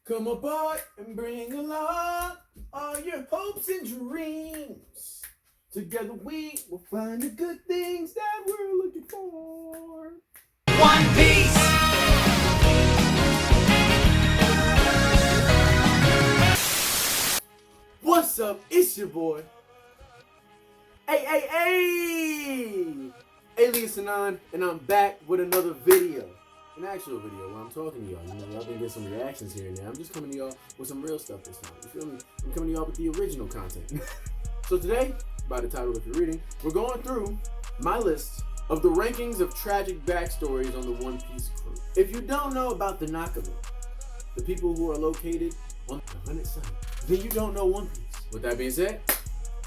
Come aboard and bring along all your hopes and dreams. Together we will find the good things that we're looking for. One Piece. What's up? It's your boy. Hey! Alias Anon, and I'm back with another video. An actual video where I'm talking to y'all. You know, y'all been getting some reactions here and there. I'm just coming to y'all with some real stuff this time. You feel me? I'm coming to y'all with the original content. So today, by the title if you're reading, we're going through my list of the rankings of tragic backstories on the One Piece crew. If you don't know about the Nakama, the people who are located on the 100 side, then you don't know One Piece. With that being said,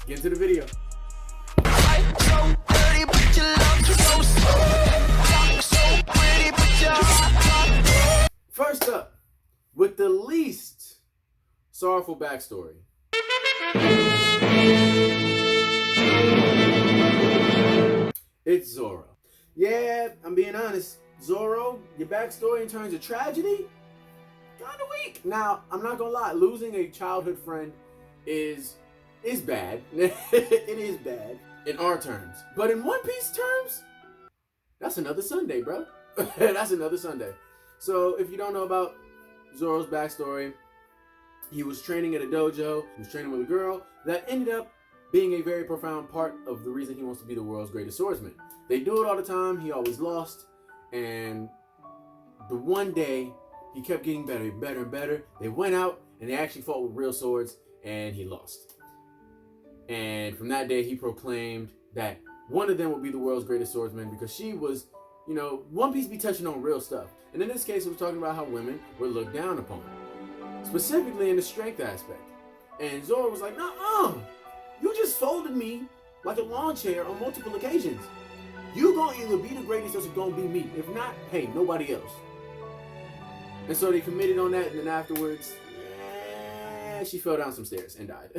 get into the video. First up, with the least sorrowful backstory. It's Zorro. Yeah, I'm being honest. Zorro, your backstory in terms of tragedy, kinda weak. Now, I'm not gonna lie, losing a childhood friend is bad. It is bad in our terms. But in One Piece terms, that's another Sunday, bro. That's another Sunday. So if you don't know about Zorro's backstory, he was training at a dojo. He was training with a girl that ended up being a very profound part of the reason he wants to be the world's greatest swordsman. They do it all the time. He always lost. And the one day, he kept getting better and better and better. They went out and they actually fought with real swords, and he lost. And from that day, he proclaimed that one of them would be the world's greatest swordsman because she was, you know, One Piece be touching on real stuff. And in this case, it was talking about how women were looked down upon, specifically in the strength aspect. And Zorro was like, "Nuh-uh, you just folded me like a lawn chair on multiple occasions. You gonna either be the greatest or it's gonna be me. If not, hey, nobody else." And so they committed on that, and then afterwards, she fell down some stairs and died.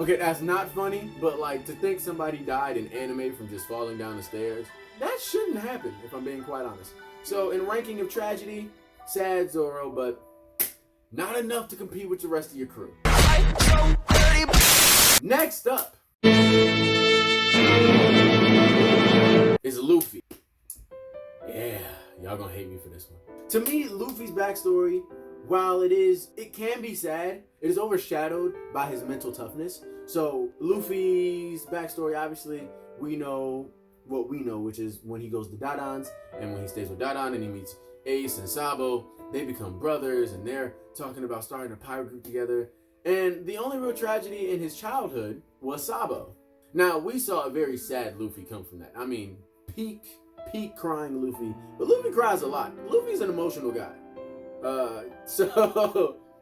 Okay, that's not funny, but like to think somebody died in anime from just falling down the stairs, that shouldn't happen, if I'm being quite honest. So in ranking of tragedy, sad Zorro, but not enough to compete with the rest of your crew. Next up is Luffy. Yeah, y'all gonna hate me for this one. To me, Luffy's backstory, while it can be sad, it is overshadowed by his mental toughness. So Luffy's backstory, obviously, we know what we know, which is when he goes to Dadan's, and when he stays with Dadan and he meets Ace and Sabo, they become brothers, and they're talking about starting a pirate group together. And the only real tragedy in his childhood was Sabo. Now, we saw a very sad Luffy come from that. I mean, peak crying Luffy. But Luffy cries a lot. Luffy's an emotional guy.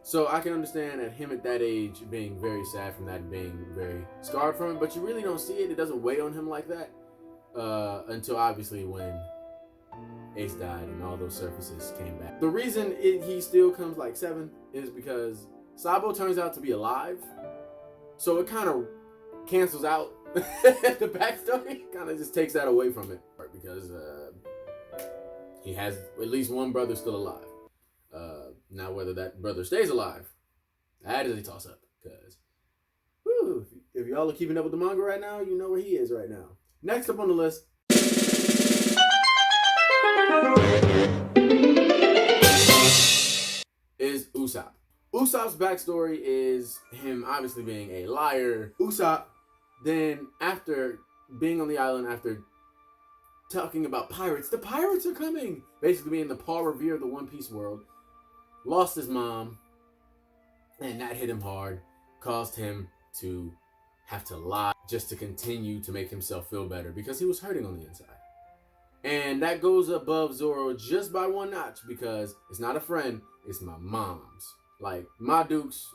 So I can understand at him at that age being very sad from that and being very scarred from it, but you really don't see it. It doesn't weigh on him like that until obviously when Ace died and all those surfaces came back. The reason he still comes like 7 is because Sabo turns out to be alive, so it kind of cancels out the backstory. Kind of just takes that away from it because he has at least one brother still alive. Now whether that brother stays alive, that is a toss up. Because if y'all are keeping up with the manga right now, you know where he is right now. Next up on the list is Usopp. Usopp's backstory is him obviously being a liar. Usopp, then after being on the island, after talking about pirates, the pirates are coming, basically being the Paul Revere of the One Piece world, lost his mom, and that hit him hard, caused him to have to lie just to continue to make himself feel better because he was hurting on the inside. And that goes above Zorro just by one notch because it's not a friend, it's my mom's. Like, my dukes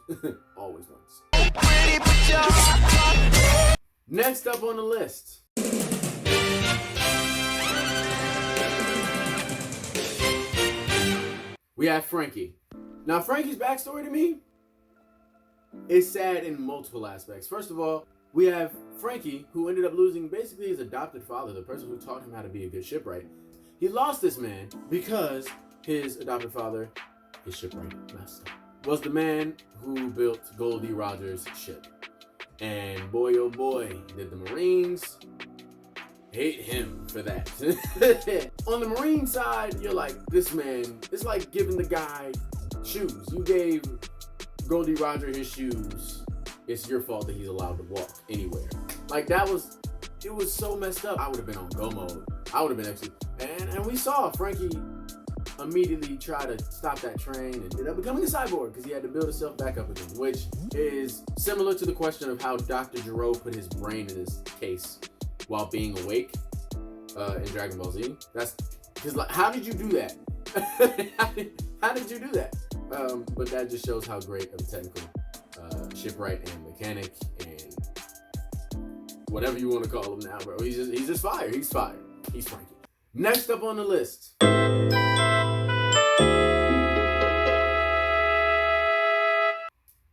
always wins. Next up on the list we have Frankie. Now, Frankie's backstory to me is sad in multiple aspects. First of all, we have Frankie, who ended up losing basically his adopted father, the person who taught him how to be a good shipwright. He lost this man because his adopted father his shipwright master, was the man who built Goldie Roger's ship. And boy, oh boy, did the Marines hate him for that. On the Marine side, you're like, this man, it's like giving the guy shoes. You gave Goldie Roger his shoes. It's your fault that he's allowed to walk anywhere. Like it was so messed up. I would have been on go mode. I would have been actually, and we saw Frankie immediately try to stop that train and ended up becoming a cyborg because he had to build himself back up again, which is similar to the question of how Dr. Gero put his brain in his case while being awake in Dragon Ball Z. That's because, like, how did you do that? how did you do that? But that just shows how great of a technical shipwright and mechanic and whatever you want to call him now, bro. He's just fire. He's fire. He's Frankie. Next up on the list.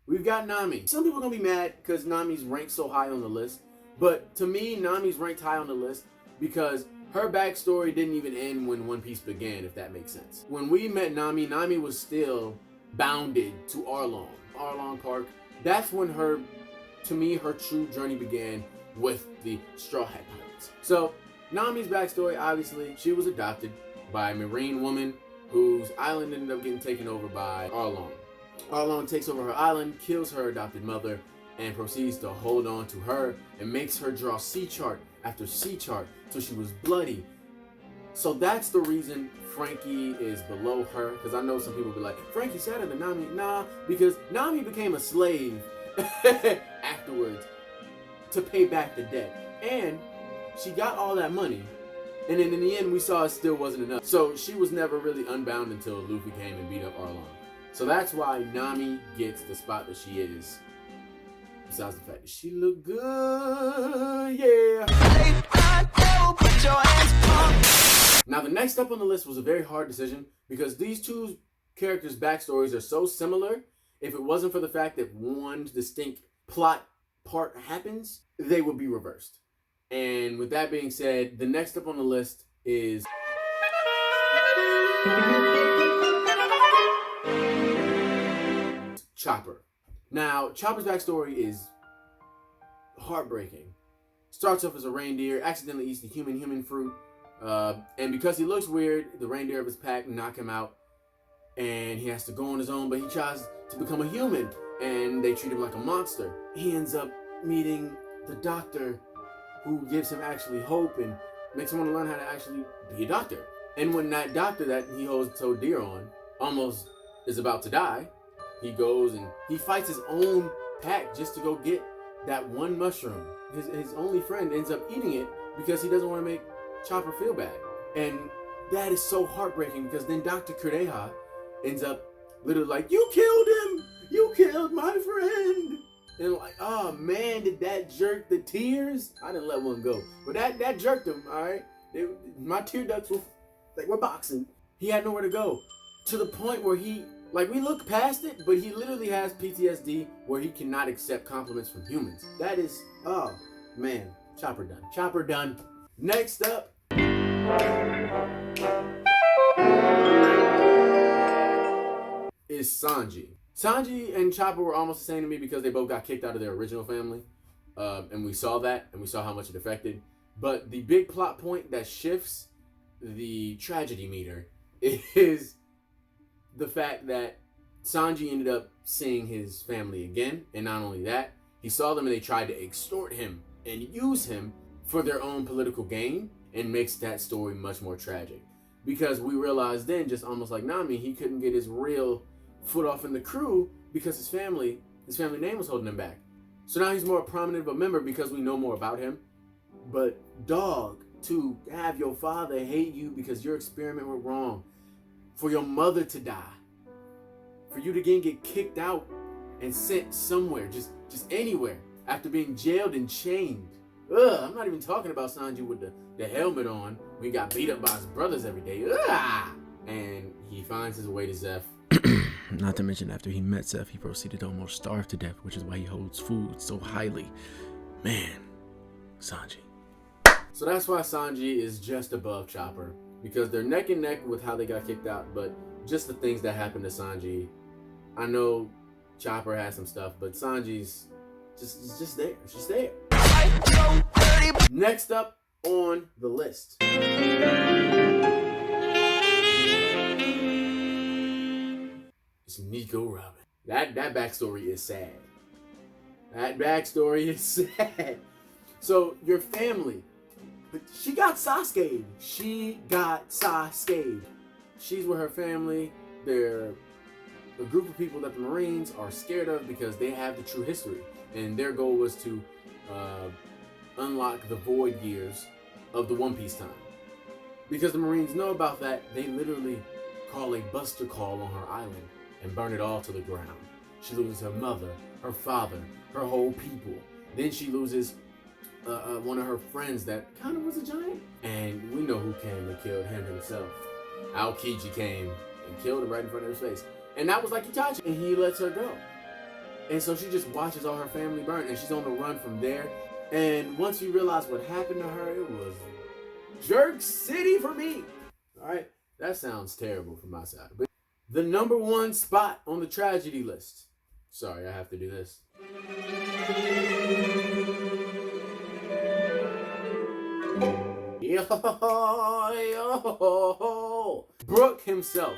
We've got Nami. Some people are gonna be mad because Nami's ranked so high on the list. But to me, Nami's ranked high on the list because her backstory didn't even end when One Piece began, if that makes sense. When we met Nami, Nami was still bounded to Arlong Park. That's when her true journey began with the Strawhat Pirates. So Nami's backstory, obviously, she was adopted by a Marine woman whose island ended up getting taken over by Arlong. Arlong takes over her island, kills her adopted mother, and proceeds to hold on to her and makes her draw sea chart after sea chart till she was bloody. So that's the reason Frankie is below her, because I know some people be like, Frankie's sadder than Nami. Nah, because Nami became a slave afterwards to pay back the debt. And she got all that money, and then in the end we saw it still wasn't enough. So she was never really unbound until Luffy came and beat up Arlong. So that's why Nami gets the spot that she is. Besides the fact that she look good, yeah. Now the next up on the list was a very hard decision because these two characters' backstories are so similar. If it wasn't for the fact that one distinct plot part happens, they would be reversed. And with that being said, the next up on the list is Chopper. Now, Chopper's backstory is heartbreaking. Starts off as a reindeer, accidentally eats the human fruit, and because he looks weird, the reindeer of his pack knock him out, and he has to go on his own, but he tries to become a human, and they treat him like a monster. He ends up meeting the doctor, who gives him actually hope and makes him want to learn how to actually be a doctor. And when that doctor that he holds so dear on almost is about to die, he goes and he fights his own pack just to go get that one mushroom. His only friend ends up eating it because he doesn't want to make Chopper feel bad. And that is so heartbreaking because then Dr. Kureha ends up literally like, you killed him! You killed my friend! And like, oh man, did that jerk the tears? I didn't let one go. But that jerked him, alright? My tear ducts were boxing. He had nowhere to go. To the point where we look past it, but he literally has PTSD where he cannot accept compliments from humans. That is, oh man, Chopper done. Chopper done. Next up is Sanji. Sanji and Chopper were almost the same to me because they both got kicked out of their original family. And we saw that, and we saw how much it affected. But the big plot point that shifts the tragedy meter is the fact that Sanji ended up seeing his family again. And not only that, he saw them and they tried to extort him and use him for their own political gain, and makes that story much more tragic. Because we realized then, just almost like Nami, he couldn't get his real foot off in the crew because his family name was holding him back. So now he's more prominent of a member because we know more about him. But dog, to have your father hate you because your experiment went wrong, for your mother to die, for you to again get kicked out and sent somewhere, just anywhere, after being jailed and chained. Ugh, I'm not even talking about Sanji with the helmet on when he got beat up by his brothers every day. Ugh! And he finds his way to Zeph. Not to mention, after he met Zeph, he proceeded to almost starve to death, which is why he holds food so highly. Man, Sanji. So that's why Sanji is just above Chopper, because they're neck and neck with how they got kicked out, but just the things that happened to Sanji. I know Chopper has some stuff, but Sanji's just there. It's just there. Next up on the list. It's Nico Robin. That backstory is sad. That backstory is sad. So your family, she got Sasuke. She's with her family. They're a group of people that the Marines are scared of because they have the true history. And their goal was to unlock the void gears of the One Piece time. Because the Marines know about that, they literally call a buster call on her island and burn it all to the ground. She loses her mother, her father, her whole people. Then she loses one of her friends that kind of was a giant. And we know who came and killed him himself. Aokiji came and killed him right in front of his face. And that was like Itachi. And he lets her go. And so she just watches all her family burn. And she's on the run from there. And once you realize what happened to her, it was Jerk City for me. Alright? That sounds terrible from my side. But the number one spot on the tragedy list. Sorry, I have to do this. Yo. Brook himself.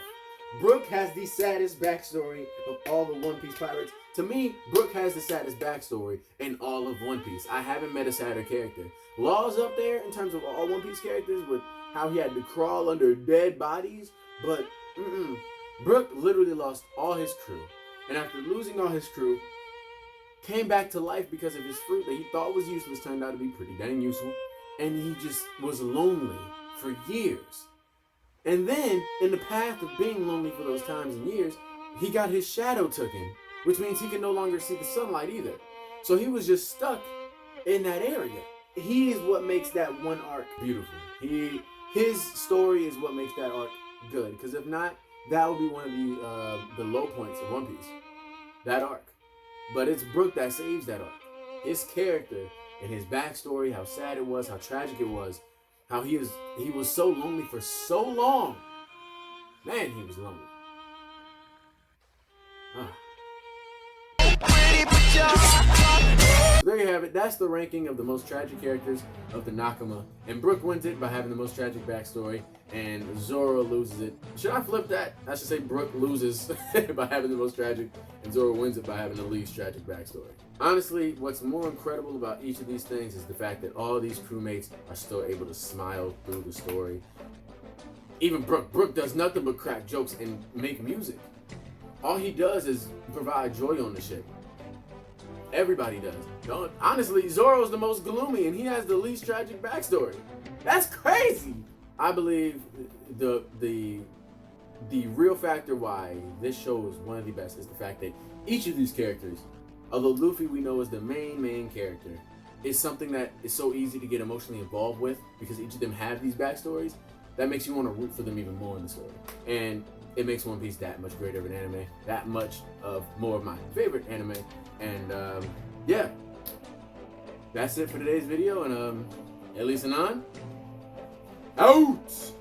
Brook has the saddest backstory of all the One Piece pirates. To me, Brook has the saddest backstory in all of One Piece. I haven't met a sadder character. Law's up there in terms of all One Piece characters with how he had to crawl under dead bodies, but Brook literally lost all his crew. And after losing all his crew, came back to life because of his fruit that he thought was useless turned out to be pretty dang useful. And he just was lonely for years. And then, in the path of being lonely for those times and years, he got his shadow taken, which means he can no longer see the sunlight either. So he was just stuck in that area. He is what makes that one arc beautiful. His story is what makes that arc good. Because if not, that would be one of the low points of One Piece. That arc. But it's Brook that saves that arc. His character and his backstory, how sad it was, how tragic it was, how he was so lonely for so long. Man, he was lonely. There you have it. That's the ranking of the most tragic characters of the Nakama. And Brook wins it by having the most tragic backstory, and Zorro loses it. Should I flip that? I should say Brook loses by having the most tragic, and Zorro wins it by having the least tragic backstory. Honestly, what's more incredible about each of these things is the fact that all these crewmates are still able to smile through the story. Even Brook. Brook does nothing but crack jokes and make music. All he does is provide joy on the ship. Everybody does. Honestly, Zorro's the most gloomy and he has the least tragic backstory. That's crazy. I believe the real factor why this show is one of the best is the fact that each of these characters, although Luffy we know is the main character, is something that is so easy to get emotionally involved with because each of them have these backstories that makes you want to root for them even more in the story. And it makes One Piece that much greater of an anime, that much of more of my favorite anime. And yeah, that's it for today's video. And at least Anon, out.